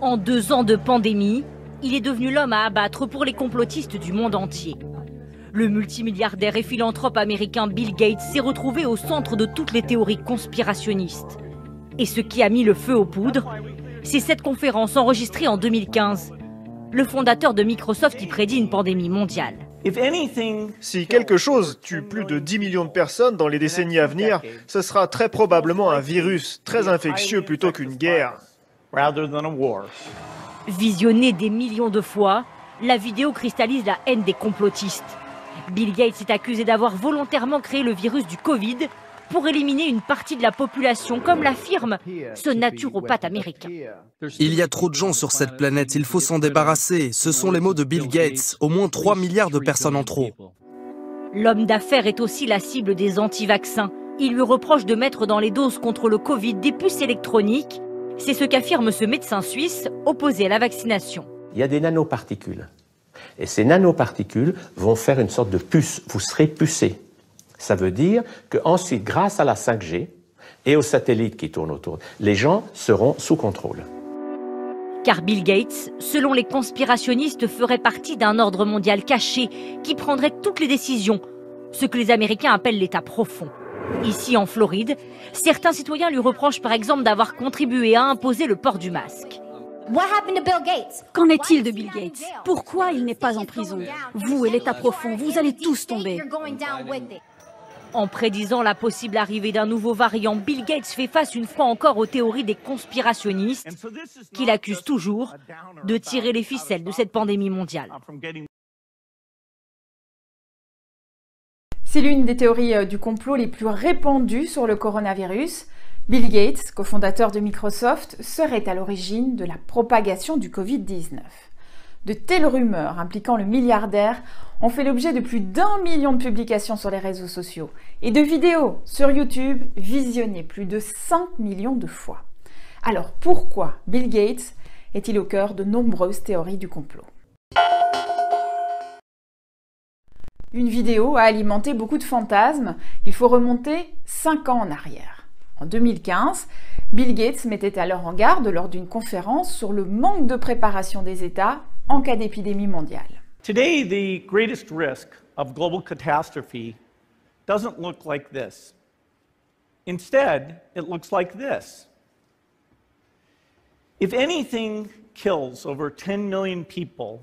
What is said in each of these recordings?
En 2 ans de pandémie, il est devenu l'homme à abattre pour les complotistes du monde entier. Le multimilliardaire et philanthrope américain Bill Gates s'est retrouvé au centre de toutes les théories conspirationnistes. Et ce qui a mis le feu aux poudres, c'est cette conférence enregistrée en 2015. Le fondateur de Microsoft y prédit une pandémie mondiale. Si quelque chose tue plus de 10 millions de personnes dans les décennies à venir, ce sera très probablement un virus très infectieux plutôt qu'une guerre. Visionnée des millions de fois, la vidéo cristallise la haine des complotistes. Bill Gates est accusé d'avoir volontairement créé le virus du Covid pour éliminer une partie de la population, comme l'affirme ce naturopathe américain. Il y a trop de gens sur cette planète, il faut s'en débarrasser. Ce sont les mots de Bill Gates, au moins 3 milliards de personnes en trop. L'homme d'affaires est aussi la cible des anti-vaccins. Il lui reproche de mettre dans les doses contre le Covid des puces électroniques. C'est ce qu'affirme ce médecin suisse opposé à la vaccination. Il y a des nanoparticules. Et ces nanoparticules vont faire une sorte de puce. Vous serez pucé. Ça veut dire qu'ensuite, grâce à la 5G et aux satellites qui tournent autour, les gens seront sous contrôle. Car Bill Gates, selon les conspirationnistes, ferait partie d'un ordre mondial caché qui prendrait toutes les décisions, ce que les Américains appellent l'État profond. Ici, en Floride, certains citoyens lui reprochent par exemple d'avoir contribué à imposer le port du masque. Qu'en est-il de Bill Gates? Pourquoi il n'est pas en prison? Vous et l'État profond, vous allez tous tomber. En prédisant la possible arrivée d'un nouveau variant, Bill Gates fait face une fois encore aux théories des conspirationnistes qu'il accuse toujours de tirer les ficelles de cette pandémie mondiale. C'est l'une des théories du complot les plus répandues sur le coronavirus. Bill Gates, cofondateur de Microsoft, serait à l'origine de la propagation du Covid-19. De telles rumeurs impliquant le milliardaire ont fait l'objet de plus d'1 million de publications sur les réseaux sociaux et de vidéos sur YouTube visionnées plus de 5 millions de fois. Alors pourquoi Bill Gates est-il au cœur de nombreuses théories du complot? Une vidéo a alimenté beaucoup de fantasmes. Il faut remonter 5 ans en arrière. En 2015, Bill Gates mettait alors en garde lors d'une conférence sur le manque de préparation des États en cas d'épidémie mondiale. Today, the greatest risk of global catastrophe doesn't look like this. Instead, it looks like this. If anything kills over 10 million people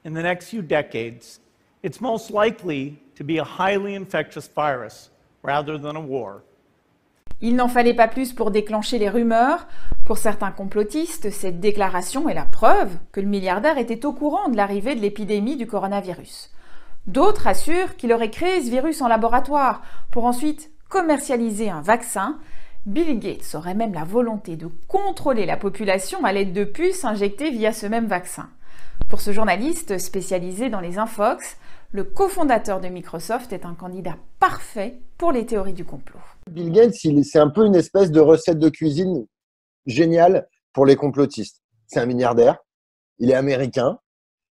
in the next few decades, it's most likely to be a highly infectious virus rather than a war. Il n'en fallait pas plus pour déclencher les rumeurs. Pour certains complotistes, cette déclaration est la preuve que le milliardaire était au courant de l'arrivée de l'épidémie du coronavirus. D'autres assurent qu'il aurait créé ce virus en laboratoire pour ensuite commercialiser un vaccin. Bill Gates aurait même la volonté de contrôler la population à l'aide de puces injectées via ce même vaccin. Pour ce journaliste spécialisé dans les infox, le cofondateur de Microsoft est un candidat parfait pour les théories du complot. Bill Gates, c'est un peu une espèce de recette de cuisine géniale pour les complotistes. C'est un milliardaire, il est américain,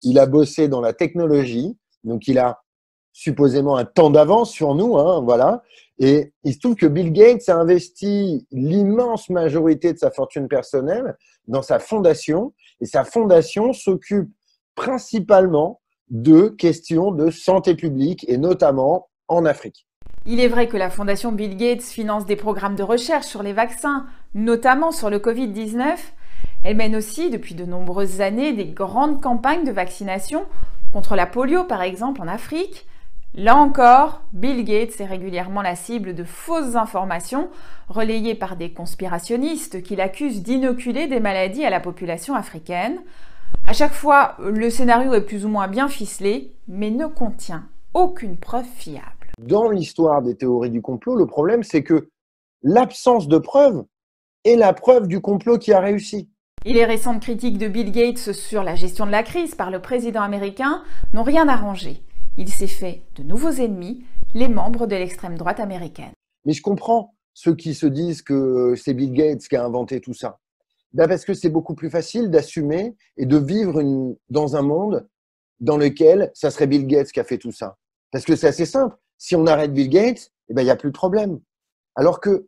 il a bossé dans la technologie, donc il a supposément un temps d'avance sur nous, voilà. Et il se trouve que Bill Gates a investi l'immense majorité de sa fortune personnelle dans sa fondation, et sa fondation s'occupe principalement de questions de santé publique, et notamment en Afrique. Il est vrai que la fondation Bill Gates finance des programmes de recherche sur les vaccins, notamment sur le Covid-19. Elle mène aussi, depuis de nombreuses années, des grandes campagnes de vaccination contre la polio, par exemple, en Afrique. Là encore, Bill Gates est régulièrement la cible de fausses informations relayées par des conspirationnistes qui l'accusent d'inoculer des maladies à la population africaine. À chaque fois, le scénario est plus ou moins bien ficelé, mais ne contient aucune preuve fiable. Dans l'histoire des théories du complot, le problème, c'est que l'absence de preuves est la preuve du complot qui a réussi. Et les récentes critiques de Bill Gates sur la gestion de la crise par le président américain n'ont rien arrangé. Il s'est fait de nouveaux ennemis, les membres de l'extrême droite américaine. Mais je comprends ceux qui se disent que c'est Bill Gates qui a inventé tout ça. Ben parce que c'est beaucoup plus facile d'assumer et de vivre dans un monde dans lequel ça serait Bill Gates qui a fait tout ça. Parce que c'est assez simple. Si on arrête Bill Gates, eh ben, il n'y a plus de problème. Alors que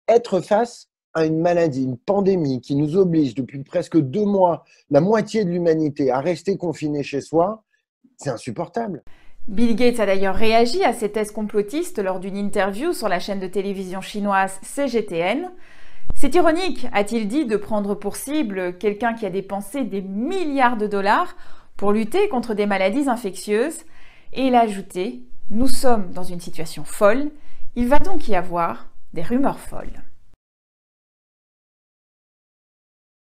être face à une maladie, une pandémie qui nous oblige depuis presque 2 mois, la moitié de l'humanité, à rester confinée chez soi, c'est insupportable. Bill Gates a d'ailleurs réagi à ces thèses complotistes lors d'une interview sur la chaîne de télévision chinoise CGTN. C'est ironique, a-t-il dit, de prendre pour cible quelqu'un qui a dépensé des milliards de dollars pour lutter contre des maladies infectieuses. Et il a ajouté « Nous sommes dans une situation folle, il va donc y avoir des rumeurs folles ».